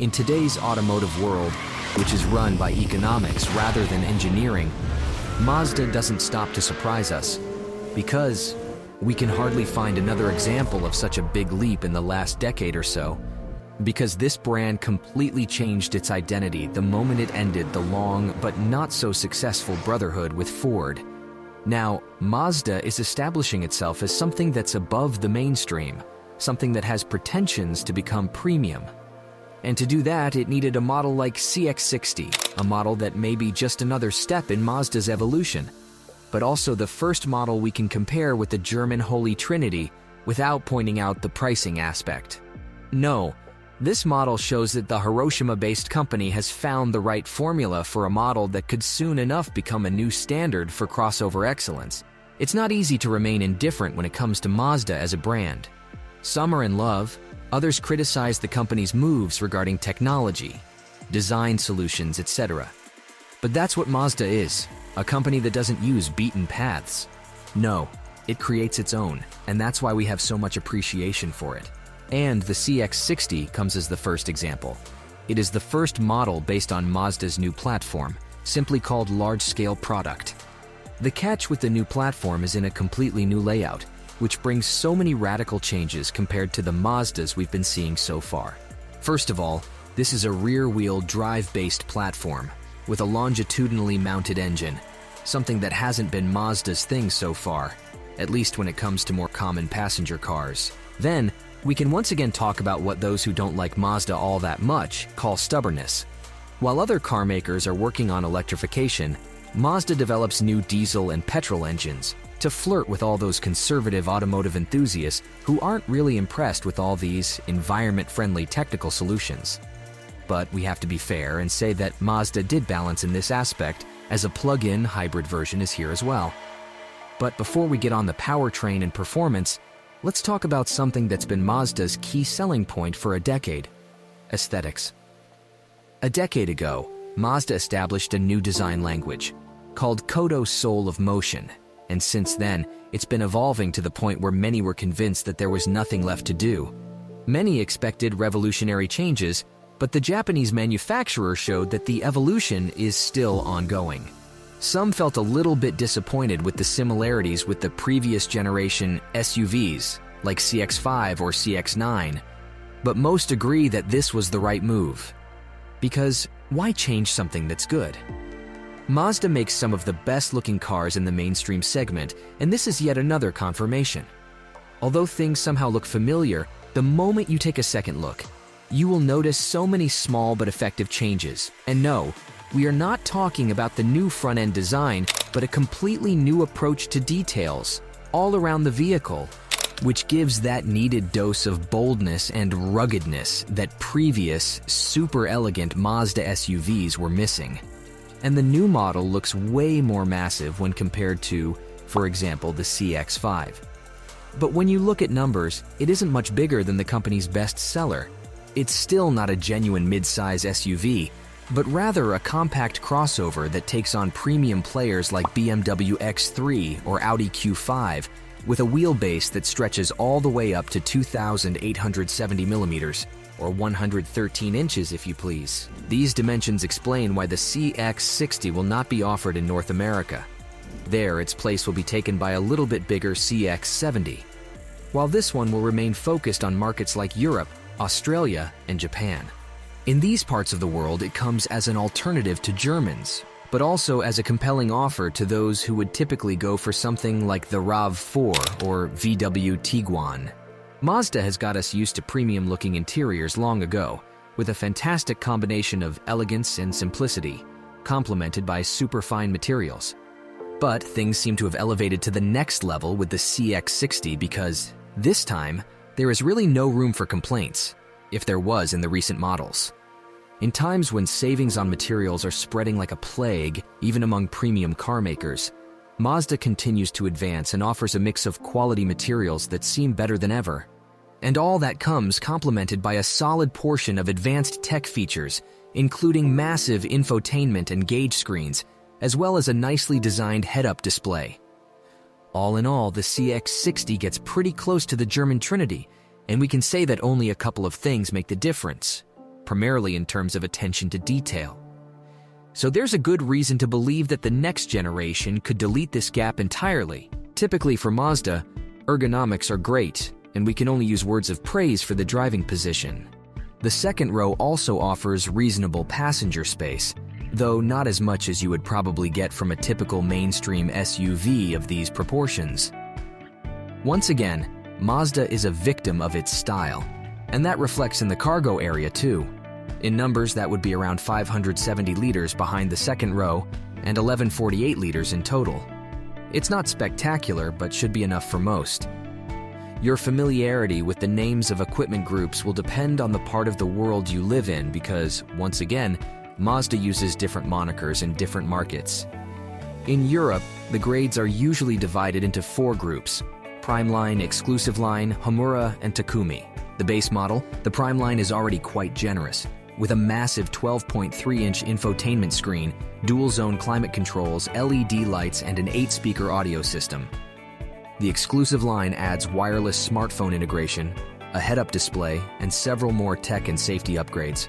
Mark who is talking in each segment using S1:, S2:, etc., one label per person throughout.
S1: In today's automotive world, which is run by economics rather than engineering, Mazda doesn't stop to surprise us, because we can hardly find another example of such a big leap in the last decade or so, because this brand completely changed its identity the moment it ended the long but not so successful brotherhood with Ford. Now, Mazda is establishing itself as something that's above the mainstream, something that has pretensions to become premium. And to do that, it needed a model like CX-60, a model that may be just another step in Mazda's evolution, but also the first model we can compare with the German Holy Trinity without pointing out the pricing aspect. No, this model shows that the Hiroshima-based company has found the right formula for a model that could soon enough become a new standard for crossover excellence. It's not easy to remain indifferent when it comes to Mazda as a brand. Some are in love, others criticize the company's moves regarding technology, design solutions, etc. But that's what Mazda is, a company that doesn't use beaten paths. No, it creates its own, and that's why we have so much appreciation for it. And the CX-60 comes as the first example. It is the first model based on Mazda's new platform, simply called Large-Scale Product. The catch with the new platform is in a completely new layout, which brings so many radical changes compared to the Mazdas we've been seeing so far. First of all, this is a rear-wheel drive-based platform with a longitudinally mounted engine, something that hasn't been Mazda's thing so far, at least when it comes to more common passenger cars. Then, we can once again talk about what those who don't like Mazda all that much call stubbornness. While other car makers are working on electrification, Mazda develops new diesel and petrol engines to flirt with all those conservative automotive enthusiasts who aren't really impressed with all these environment-friendly technical solutions. But we have to be fair and say that Mazda did balance in this aspect, as a plug-in hybrid version is here as well. But before we get on the powertrain and performance, let's talk about something that's been Mazda's key selling point for a decade: aesthetics. A decade ago, Mazda established a new design language called Kodo Soul of Motion, and since then, it's been evolving to the point where many were convinced that there was nothing left to do. Many expected revolutionary changes, but the Japanese manufacturer showed that the evolution is still ongoing. Some felt a little bit disappointed with the similarities with the previous generation SUVs, like CX-5 or CX-9, but most agree that this was the right move. Because why change something that's good? Mazda makes some of the best-looking cars in the mainstream segment, and this is yet another confirmation. Although things somehow look familiar, the moment you take a second look, you will notice so many small but effective changes. And no, we are not talking about the new front-end design, but a completely new approach to details all around the vehicle, which gives that needed dose of boldness and ruggedness that previous, super elegant Mazda SUVs were missing. And the new model looks way more massive when compared to, for example, the CX-5. But when you look at numbers, it isn't much bigger than the company's best seller. It's still not a genuine mid-size SUV, but rather a compact crossover that takes on premium players like BMW X3 or Audi Q5, with a wheelbase that stretches all the way up to 2,870 millimeters, or 113 inches if you please. These dimensions explain why the CX-60 will not be offered in North America. There, its place will be taken by a little bit bigger CX-70, while this one will remain focused on markets like Europe, Australia, and Japan. In these parts of the world, it comes as an alternative to Germans, but also as a compelling offer to those who would typically go for something like the RAV4 or VW Tiguan. Mazda has got us used to premium-looking interiors long ago, with a fantastic combination of elegance and simplicity, complemented by superfine materials. But things seem to have elevated to the next level with the CX-60 because, this time, there is really no room for complaints, if there was in the recent models. In times when savings on materials are spreading like a plague, even among premium car makers, Mazda continues to advance and offers a mix of quality materials that seem better than ever. And all that comes complemented by a solid portion of advanced tech features, including massive infotainment and gauge screens, as well as a nicely designed head-up display. All in all, the CX-60 gets pretty close to the German Trinity, and we can say that only a couple of things make the difference. primarily in terms of attention to detail. So there's a good reason to believe that the next generation could delete this gap entirely. Typically for Mazda, ergonomics are great, and we can only use words of praise for the driving position. The second row also offers reasonable passenger space, though not as much as you would probably get from a typical mainstream SUV of these proportions. Once again, Mazda is a victim of its style, and that reflects in the cargo area too. In numbers, that would be around 570 liters behind the second row and 1148 liters in total. It's not spectacular, but should be enough for most. Your familiarity with the names of equipment groups will depend on the part of the world you live in because, once again, Mazda uses different monikers in different markets. In Europe, the grades are usually divided into 4 groups: Prime Line, Exclusive Line, Homura, and Takumi. The base model, the Prime Line, is already quite generous, with a massive 12.3-inch infotainment screen, dual-zone climate controls, LED lights, and an 8-speaker audio system. The Exclusive Line adds wireless smartphone integration, a head-up display, and several more tech and safety upgrades.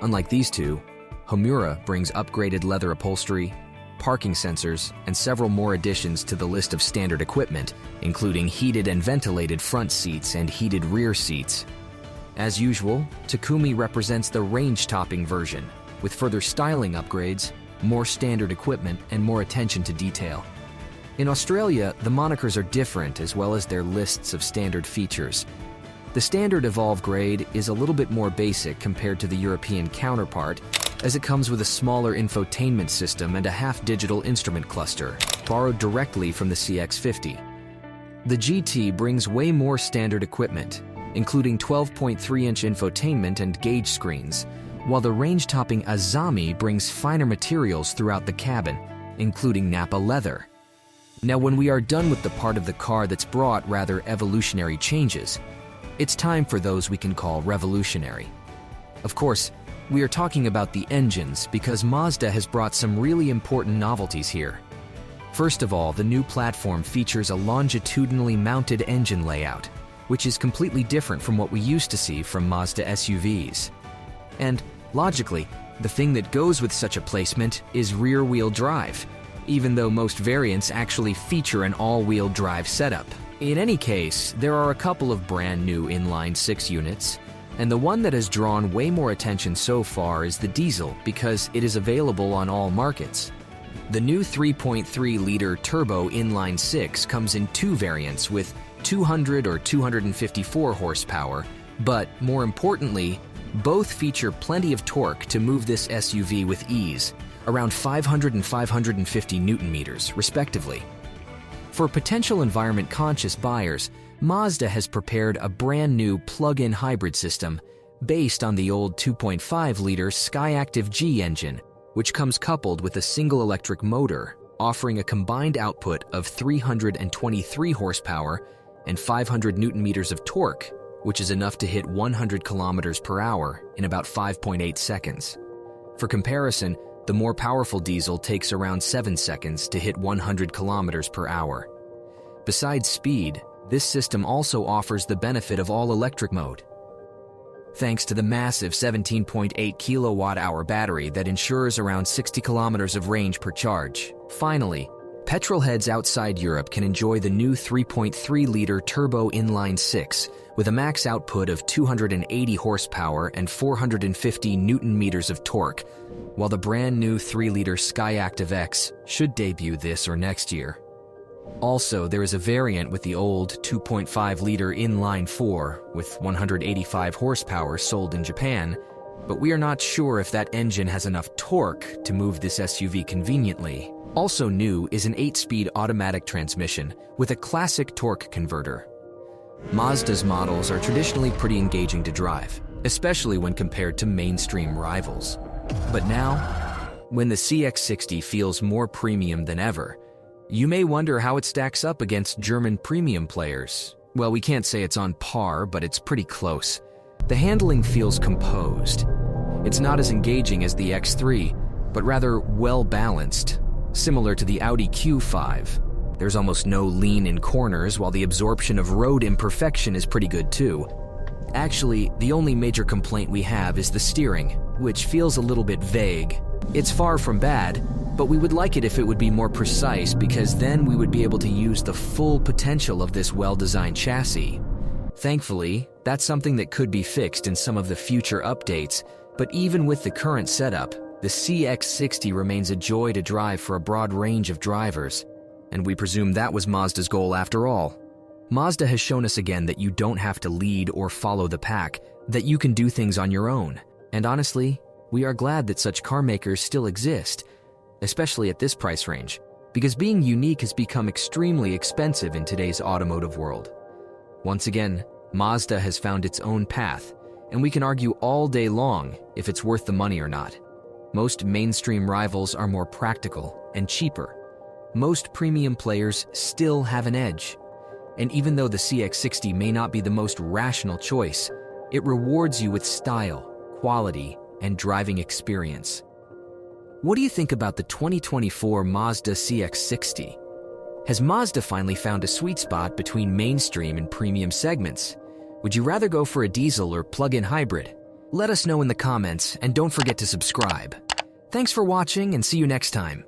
S1: Unlike these two, Homura brings upgraded leather upholstery, parking sensors, and several more additions to the list of standard equipment, including heated and ventilated front seats and heated rear seats. As usual, Takumi represents the range-topping version, with further styling upgrades, more standard equipment, and more attention to detail. In Australia, the monikers are different as well as their lists of standard features. The standard Evolve grade is a little bit more basic compared to the European counterpart, as it comes with a smaller infotainment system and a half-digital instrument cluster, borrowed directly from the CX-60. The GT brings way more standard equipment, including 12.3-inch infotainment and gauge screens, while the range-topping Azami brings finer materials throughout the cabin, including Nappa leather. Now, when we are done with the part of the car that's brought rather evolutionary changes, it's time for those we can call revolutionary. Of course, we are talking about the engines because Mazda has brought some really important novelties here. First of all, the new platform features a longitudinally mounted engine layout, which is completely different from what we used to see from Mazda SUVs. And, logically, the thing that goes with such a placement is rear-wheel drive, even though most variants actually feature an all-wheel drive setup. In any case, there are a couple of brand new inline-6 units, and the one that has drawn way more attention so far is the diesel because it is available on all markets. The new 3.3-liter turbo inline-6 comes in 2 variants with 200 or 254 horsepower, but more importantly, both feature plenty of torque to move this SUV with ease, around 500 and 550 Newton-meters, respectively. For potential environment-conscious buyers, Mazda has prepared a brand new plug-in hybrid system based on the old 2.5-liter Skyactiv G engine, which comes coupled with a single electric motor, offering a combined output of 323 horsepower and 500 Newton-meters of torque, which is enough to hit 100 kilometers per hour in about 5.8 seconds. For comparison, the more powerful diesel takes around 7 seconds to hit 100 kilometers per hour. Besides speed, this system also offers the benefit of all-electric mode, thanks to the massive 17.8 kilowatt-hour battery that ensures around 60 kilometers of range per charge. Finally, petrol heads outside Europe can enjoy the new 3.3-liter turbo inline-6 with a max output of 280 horsepower and 450 Newton-meters of torque, while the brand new 3-liter Skyactiv X should debut this or next year. Also, there is a variant with the old 2.5-liter inline-4 with 185 horsepower sold in Japan, but we are not sure if that engine has enough torque to move this SUV conveniently. Also new is an 8-speed automatic transmission with a classic torque converter. Mazda's models are traditionally pretty engaging to drive, especially when compared to mainstream rivals. But now, when the CX-60 feels more premium than ever, you may wonder how it stacks up against German premium players. Well, we can't say it's on par, but it's pretty close. The handling feels composed. It's not as engaging as the X3, but rather well-balanced, similar to the Audi Q5. There's almost no lean in corners, while the absorption of road imperfection is pretty good too. Actually, the only major complaint we have is the steering, which feels a little bit vague. It's far from bad, but we would like it if it would be more precise because then we would be able to use the full potential of this well-designed chassis. Thankfully, that's something that could be fixed in some of the future updates, but even with the current setup, the CX-60 remains a joy to drive for a broad range of drivers. And we presume that was Mazda's goal after all. Mazda has shown us again that you don't have to lead or follow the pack, that you can do things on your own. And honestly, we are glad that such car makers still exist, especially at this price range, because being unique has become extremely expensive in today's automotive world. Once again, Mazda has found its own path, and we can argue all day long if it's worth the money or not. Most mainstream rivals are more practical and cheaper. Most premium players still have an edge. And even though the CX-60 may not be the most rational choice, it rewards you with style, quality, and driving experience. What do you think about the 2024 Mazda CX-60? Has Mazda finally found a sweet spot between mainstream and premium segments? Would you rather go for a diesel or plug-in hybrid? Let us know in the comments, and don't forget to subscribe. Thanks for watching, and see you next time.